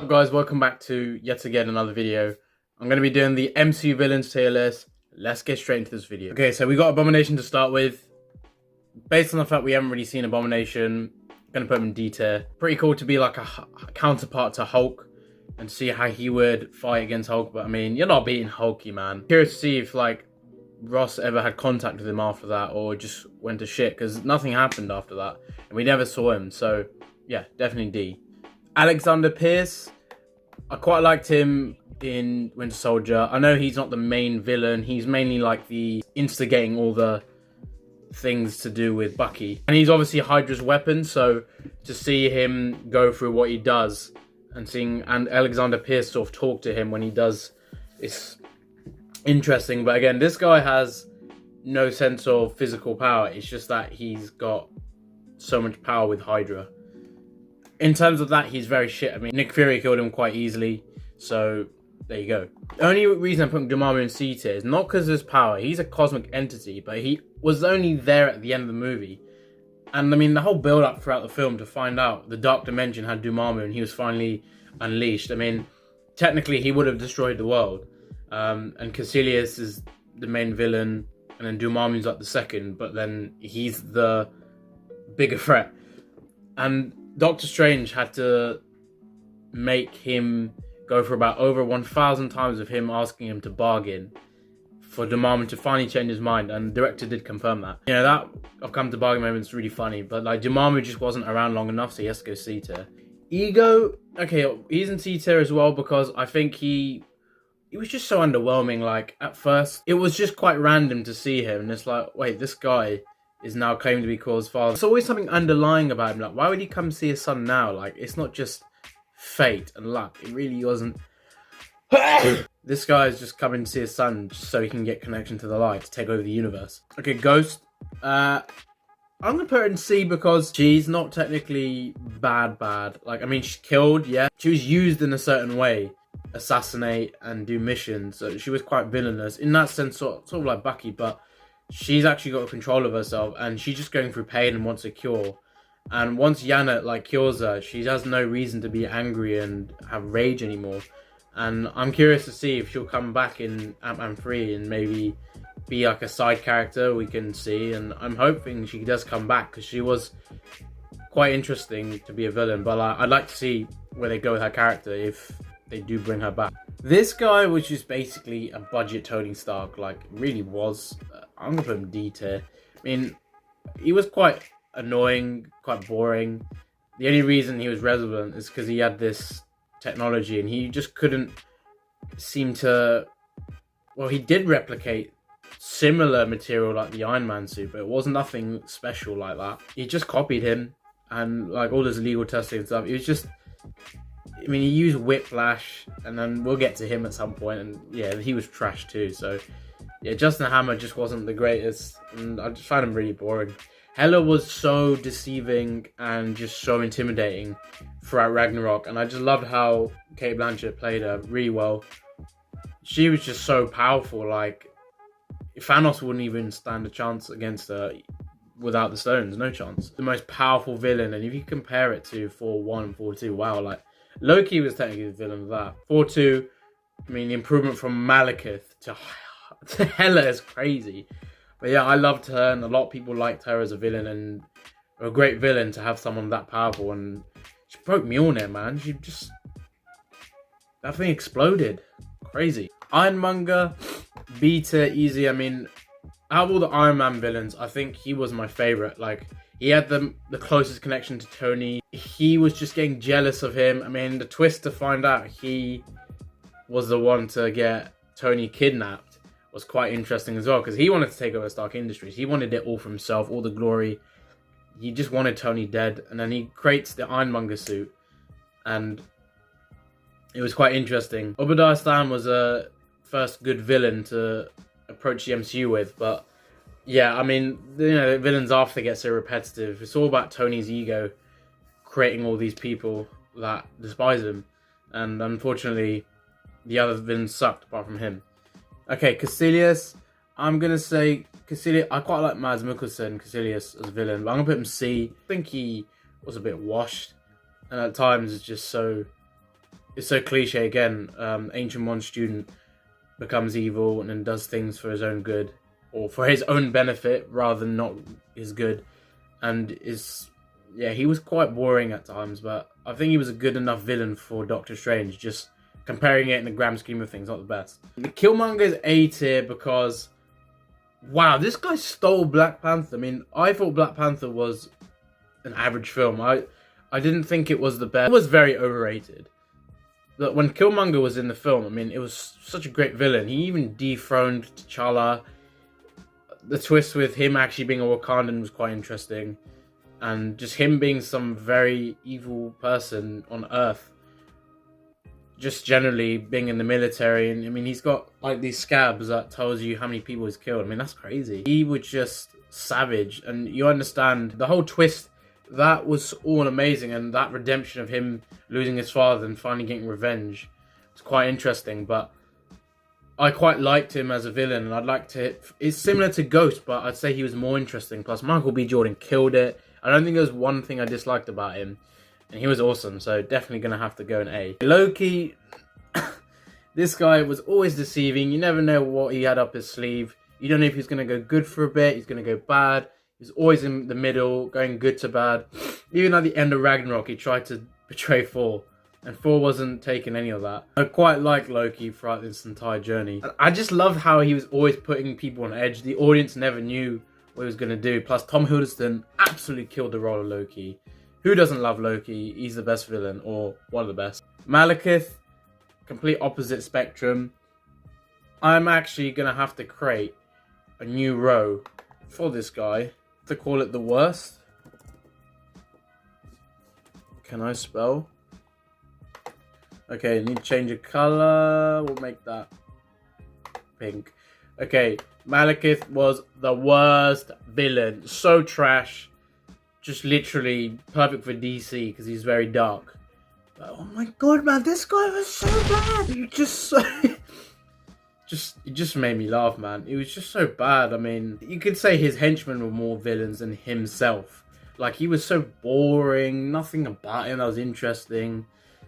Up guys, welcome back to yet again another video. I'm going to be doing the MCU villains tier list. Let's get straight into this video. Okay, so we got Abomination to start with. Based on the fact we haven't really seen Abomination, I'm going to put him in D tier. Pretty cool to be like a counterpart to Hulk and see how he would fight against Hulk. But I mean, you're not beating Hulky, man. Curious to see if like Ross ever had contact with him after that or just went to shit, because nothing happened after that and we never saw him. So yeah, definitely D. Alexander Pierce, I quite liked him in Winter Soldier. I know he's not the main villain. He's mainly like the instigating all the things to do with Bucky. And he's obviously Hydra's weapon, so to see him go through what he does and Alexander Pierce sort of talk to him when he does, it's interesting. But again, this guy has no sense of physical power. It's just that he's got so much power with Hydra. In terms of that, he's very shit. I mean, Nick Fury killed him quite easily, so there you go. The only reason I'm putting Dormammu in C tier is not because of his power. He's a cosmic entity, but he was only there at the end of the movie. And I mean, the whole build-up throughout the film to find out the Dark Dimension had Dormammu and he was finally unleashed. I mean, technically, he would have destroyed the world. And Caecilius is the main villain, and then Dormammu's like the second, but then he's the bigger threat. And Doctor Strange had to make him go for about over 1,000 times of him asking him to bargain for Dormammu to finally change his mind, and the director did confirm that. You know, that I've come to bargain moment is really funny, but like Dormammu just wasn't around long enough, so he has to go C tier. Ego, okay, he's in C tier as well because I think he was just so underwhelming. Like at first, it was just quite random to see him, and it's like, wait, this guy is now claimed to be Kor's father. There's always something underlying about him. Like, why would he come see his son now? Like, it's not just fate and luck. It really wasn't. This guy is just coming to see his son just so he can get connection to the light to take over the universe. Okay, Ghost. I'm gonna put her in C because she's not technically bad. Like, I mean, she's killed, yeah. She was used in a certain way, assassinate and do missions. So she was quite villainous in that sense, sort of like Bucky, but she's actually got control of herself and she's just going through pain and wants a cure. And once Yana like cures her, she has no reason to be angry and have rage anymore. And I'm curious to see if she'll come back in Ant-Man 3 and maybe be like a side character we can see. And I'm hoping she does come back because she was quite interesting to be a villain. But I'd like to see where they go with her character if they do bring her back. This guy was just basically a budget Tony Stark, like really was. I'm gonna put him D tier. I mean, he was quite annoying, quite boring. The only reason he was relevant is because he had this technology and he just couldn't seem to, well, he did replicate similar material like the Iron Man suit, but it was nothing special like that. He just copied him and like all his legal testing and stuff. It was just, I mean, he used Whiplash, and then we'll get to him at some point, and yeah, he was trash too. So yeah, Justin Hammer just wasn't the greatest, and I just found him really boring. Hela was so deceiving and just so intimidating throughout Ragnarok, and I just loved how Cate Blanchett played her really well. She was just so powerful, like Thanos wouldn't even stand a chance against her without the stones, no chance. The most powerful villain, and if you compare it to Thor 1 and Thor 2, wow, like Loki was technically the villain of that. Thor 2, I mean, the improvement from Malekith to Hela is crazy. But yeah, I loved her, and a lot of people liked her as a villain, and a great villain to have someone that powerful. And she broke Mjolnir, man. She just, that thing exploded. Crazy. Ironmonger, B tier, easy. I mean, out of all the Iron Man villains, I think he was my favorite. Like, he had the closest connection to Tony. He was just getting jealous of him. I mean, the twist to find out he was the one to get Tony kidnapped was quite interesting as well, because he wanted to take over Stark Industries. He wanted it all for himself, all the glory. He just wanted Tony dead, and then he creates the Ironmonger suit, and it was quite interesting. Obadiah Stane was a first good villain to approach the MCU with, but yeah, I mean, you know, villains after get so repetitive. It's all about Tony's ego creating all these people that despise him, and unfortunately, the other villains sucked apart from him. Okay, Caecilius. I'm going to say Caecilius. I quite like Mads Mikkelsen, Caecilius, as a villain, but I'm going to put him C. I think he was a bit washed, and at times it's just so it's so cliche again. Ancient One student becomes evil and then does things for his own good or for his own benefit rather than not his good, and he was quite boring at times, but I think he was a good enough villain for Doctor Strange. Just comparing it in the grand scheme of things, not the best. The Killmonger is A tier because, wow, this guy stole Black Panther. I mean, I thought Black Panther was an average film. I didn't think it was the best. It was very overrated. But when Killmonger was in the film, I mean, it was such a great villain. He even dethroned T'Challa. The twist with him actually being a Wakandan was quite interesting. And just him being some very evil person on Earth. Just generally being in the military. And I mean, he's got like these scabs that tells you how many people he's killed. I mean, that's crazy. He was just savage. And you understand the whole twist. That was all amazing. And that redemption of him losing his father and finally getting revenge. It's quite interesting. But I quite liked him as a villain. And I'd like to... It's similar to Ghost, but I'd say he was more interesting. Plus, Michael B. Jordan killed it. I don't think there was one thing I disliked about him. And he was awesome, so definitely going to have to go an A. Loki, this guy was always deceiving. You never know what he had up his sleeve. You don't know if he's going to go good for a bit, he's going to go bad. He's always in the middle, going good to bad. Even at the end of Ragnarok, he tried to betray Thor. And Thor wasn't taking any of that. I quite like Loki throughout this entire journey. I just love how he was always putting people on edge. The audience never knew what he was going to do. Plus, Tom Hiddleston absolutely killed the role of Loki. Who doesn't love Loki? He's the best villain, or one of the best. Malekith, complete opposite spectrum. I'm actually going to have to create a new row for this guy. To call it the worst. Can I spell? Okay, need to change a color. We'll make that pink. Okay, Malekith was the worst villain. So trash. Just literally perfect for DC because he's very dark. But, oh my god, man, this guy was so bad. You just so... it just made me laugh, man. It was just so bad. I mean, you could say his henchmen were more villains than himself. Like, he was so boring. Nothing about him that was interesting.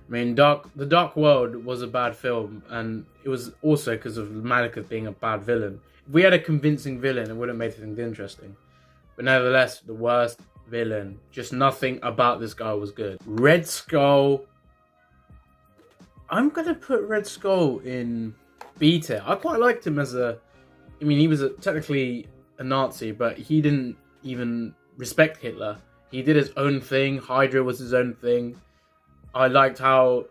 I mean, The Dark World was a bad film, and it was also because of Malekith being a bad villain. If we had a convincing villain, it would have made things interesting. But nevertheless, the worst villain. Just nothing about this guy was good. Red Skull. I'm going to put Red Skull in B tier. I quite liked him as a... I mean, he was technically a Nazi, but he didn't even respect Hitler. He did his own thing. Hydra was his own thing. I liked how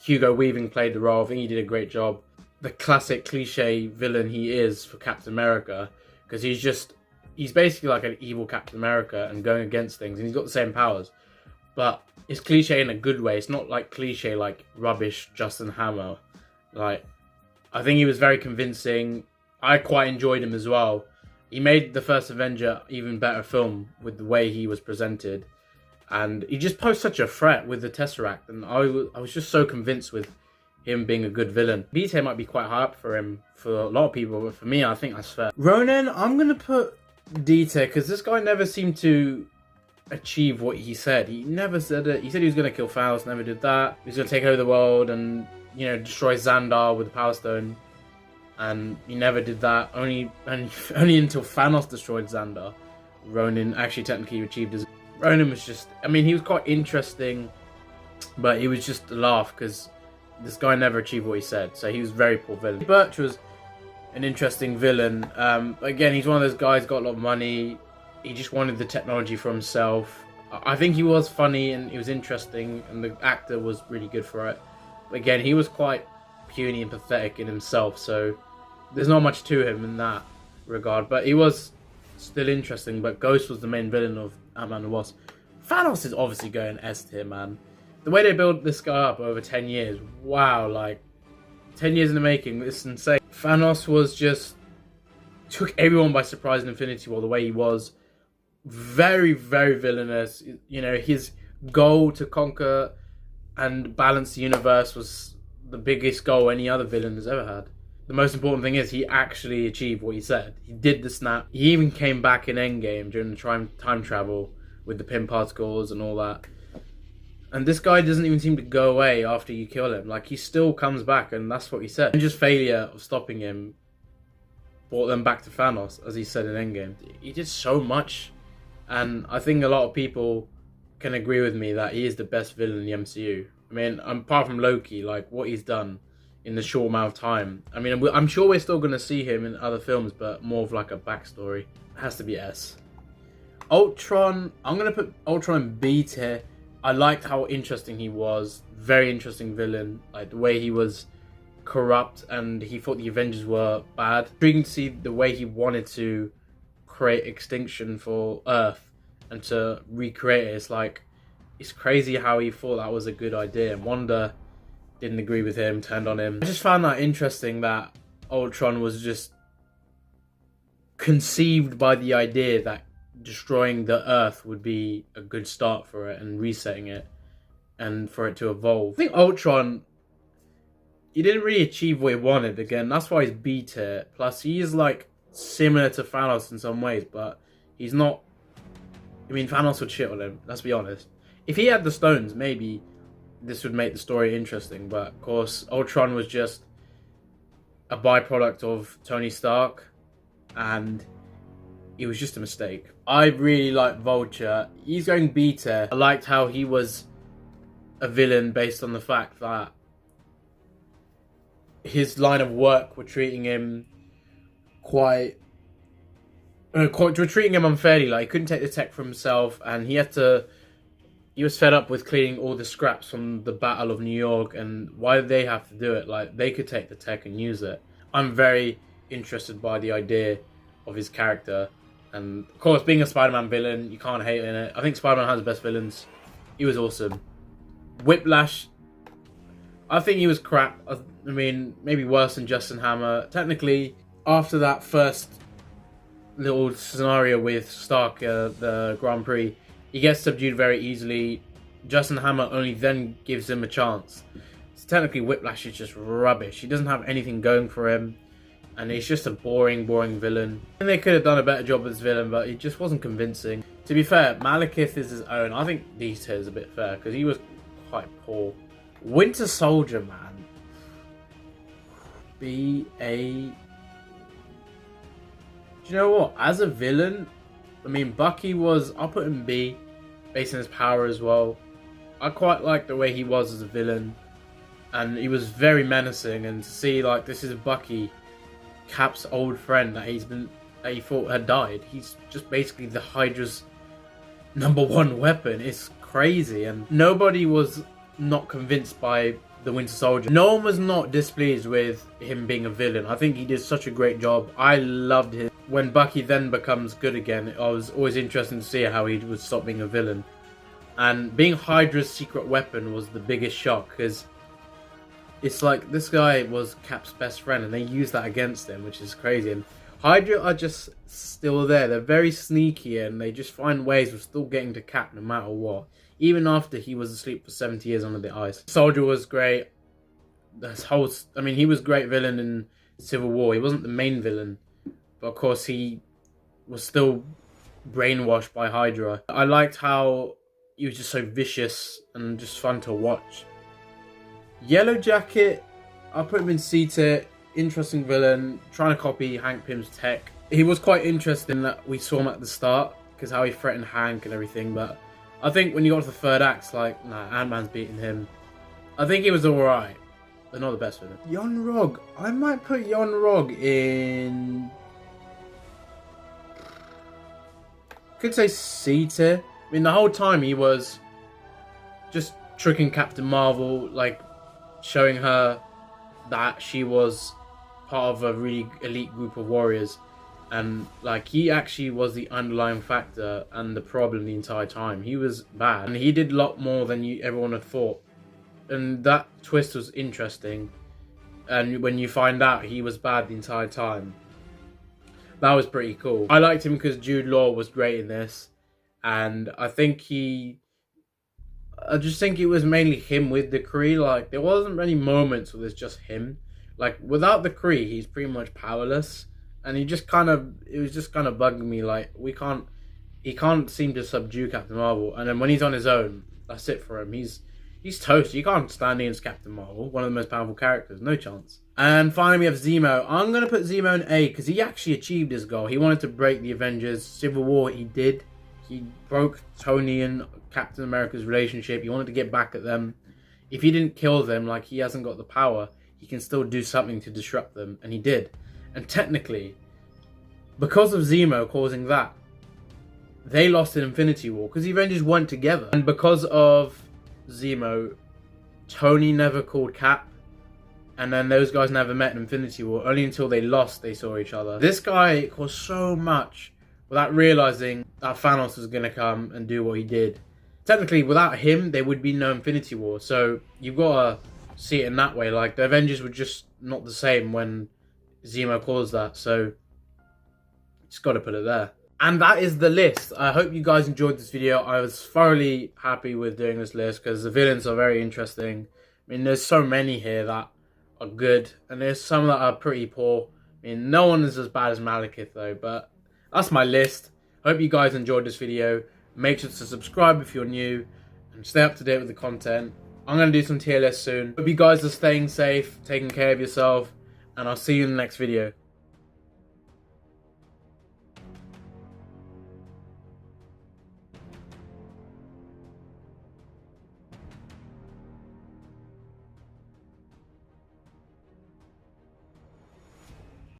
Hugo Weaving played the role. I think he did a great job. The classic cliche villain he is for Captain America, because he's basically like an evil Captain America and going against things, and he's got the same powers. But it's cliche in a good way. It's not like cliche like rubbish Justin Hammer. Like, I think he was very convincing. I quite enjoyed him as well. He made the first Avenger even better film with the way he was presented. And he just posed such a threat with the Tesseract. And I was just so convinced with him being a good villain. B tier might be quite high up for him for a lot of people, but for me, I think that's fair. Ronan, I'm going to put D tier because this guy never seemed to achieve what he said. He never said it. He said he was going to kill Thanos, never did that. He was going to take over the world and, you know, destroy Xandar with the Power Stone. And he never did that. Only until Thanos destroyed Xandar, Ronan actually technically achieved his... Ronan was just... I mean, he was quite interesting, but he was just a laugh because this guy never achieved what he said. So he was very poor villain. Birch was an interesting villain. Again, he's one of those guys, got a lot of money. He just wanted the technology for himself. I think he was funny and he was interesting, and the actor was really good for it. But again, he was quite puny and pathetic in himself, so there's not much to him in that regard. But he was still interesting. But Ghost was the main villain of Ant-Man and the Wasp. Thanos is obviously going S tier, man. The way they built this guy up over 10 years, wow, like 10 years in the making, it's insane. Thanos was just took everyone by surprise in Infinity War the way he was. Very, very villainous. You know, his goal to conquer and balance the universe was the biggest goal any other villain has ever had. The most important thing is he actually achieved what he said. He did the snap. He even came back in Endgame during the time travel with the pin particles and all that. And this guy doesn't even seem to go away after you kill him. Like, he still comes back, and that's what he said. And just failure of stopping him brought them back to Thanos, as he said in Endgame. He did so much, and I think a lot of people can agree with me that he is the best villain in the MCU. I mean, apart from Loki, like, what he's done in the short amount of time. I mean, I'm sure we're still going to see him in other films, but more of like a backstory. It has to be S. Ultron, I'm going to put Ultron in B tier. I liked how interesting he was. Very interesting villain. Like, the way he was corrupt and he thought the Avengers were bad. Intriguing to see the way he wanted to create extinction for Earth and to recreate it. It's like, it's crazy how he thought that was a good idea. And Wanda didn't agree with him, turned on him. I just found that interesting that Ultron was just conceived by the idea that destroying the Earth would be a good start for it and resetting it and for it to evolve. I think Ultron, he didn't really achieve what he wanted. Again, that's why he's B tier. Plus, he is like similar to Thanos in some ways, but he's not. I mean, Thanos would shit on him, let's be honest. If he had the stones, maybe this would make the story interesting, but of course, Ultron was just a byproduct of Tony Stark, and it was just a mistake. I really like Vulture. He's going B tier. I liked how he was a villain based on the fact that his line of work were treating him were treating him unfairly. Like, he couldn't take the tech for himself, and he was fed up with cleaning all the scraps from the Battle of New York, and why did they have to do it? Like, they could take the tech and use it. I'm very interested by the idea of his character. And, of course, being a Spider-Man villain, you can't hate in it. I think Spider-Man has the best villains. He was awesome. Whiplash, I think he was crap. I mean, maybe worse than Justin Hammer. Technically, after that first little scenario with Stark, the Grand Prix, he gets subdued very easily. Justin Hammer only then gives him a chance. So technically, Whiplash is just rubbish. He doesn't have anything going for him. And he's just a boring villain. And they could have done a better job with this villain, but he just wasn't convincing. To be fair, Malekith is his own. I think D tier is a bit fair, because he was quite poor. Winter Soldier, man. B-A... Do you know what? As a villain, I mean, Bucky was... I'll put him B, based on his power as well. I quite like the way he was as a villain. And he was very menacing. And to see, like, this is Bucky, Cap's old friend that he thought had died. He's just basically the Hydra's #1 weapon. It's crazy, and nobody was not convinced by the Winter Soldier. No one was not displeased with him being a villain. I think he did such a great job. I loved him. When Bucky then becomes good again, I was always interested to see how he would stop being a villain. And being Hydra's secret weapon was the biggest shock, because it's like, this guy was Cap's best friend, and they used that against him, which is crazy. And Hydra are just still there. They're very sneaky, and they just find ways of still getting to Cap no matter what. Even after he was asleep for 70 years under the ice. Soldier was great. I mean, he was a great villain in Civil War. He wasn't the main villain, but of course he was still brainwashed by Hydra. I liked how he was just so vicious and just fun to watch. Yellowjacket, I'll put him in C tier. Interesting villain, trying to copy Hank Pym's tech. He was quite interesting that we saw him at the start, because how he threatened Hank and everything, but I think when you got to the third act, like, nah, Ant-Man's beating him. I think he was alright, but not the best villain. Yon-Rogg, I might put Yon-Rogg in... could say C tier. I mean, the whole time he was just tricking Captain Marvel, like, showing her that she was part of a really elite group of warriors, and like, he actually was the underlying factor and the problem the entire time. He was bad, and he did a lot more than everyone had thought, and that twist was interesting. And when you find out he was bad the entire time, that was pretty cool. I liked him because Jude Law was great in this, and I just think it was mainly him with the Kree. Like, there wasn't many moments where there's just him. Like, without the Kree, he's pretty much powerless. And it was just kind of bugging me. Like, he can't seem to subdue Captain Marvel. And then when he's on his own, that's it for him. He's toast. You can't stand against Captain Marvel, one of the most powerful characters. No chance. And finally, we have Zemo. I'm going to put Zemo in A because he actually achieved his goal. He wanted to break the Avengers. Civil War, he did. He broke Tony and Captain America's relationship. He wanted to get back at them. If he didn't kill them, like, he hasn't got the power, he can still do something to disrupt them. And he did. And technically, because of Zemo causing that, they lost in Infinity War because the Avengers weren't together. And because of Zemo, Tony never called Cap. And then those guys never met in Infinity War. Only until they lost, they saw each other. This guy caused so much without realizing that Thanos was going to come and do what he did. Technically, without him, there would be no Infinity War. So you've got to see it in that way. Like, the Avengers were just not the same when Zemo caused that. So just got to put it there. And that is the list. I hope you guys enjoyed this video. I was thoroughly happy with doing this list because the villains are very interesting. I mean, there's so many here that are good, and there's some that are pretty poor. I mean, no one is as bad as Malekith though, but that's my list. Hope you guys enjoyed this video. Make sure to subscribe if you're new, and stay up to date with the content. I'm going to do some tier lists soon. Hope you guys are staying safe, taking care of yourself, and I'll see you in the next video.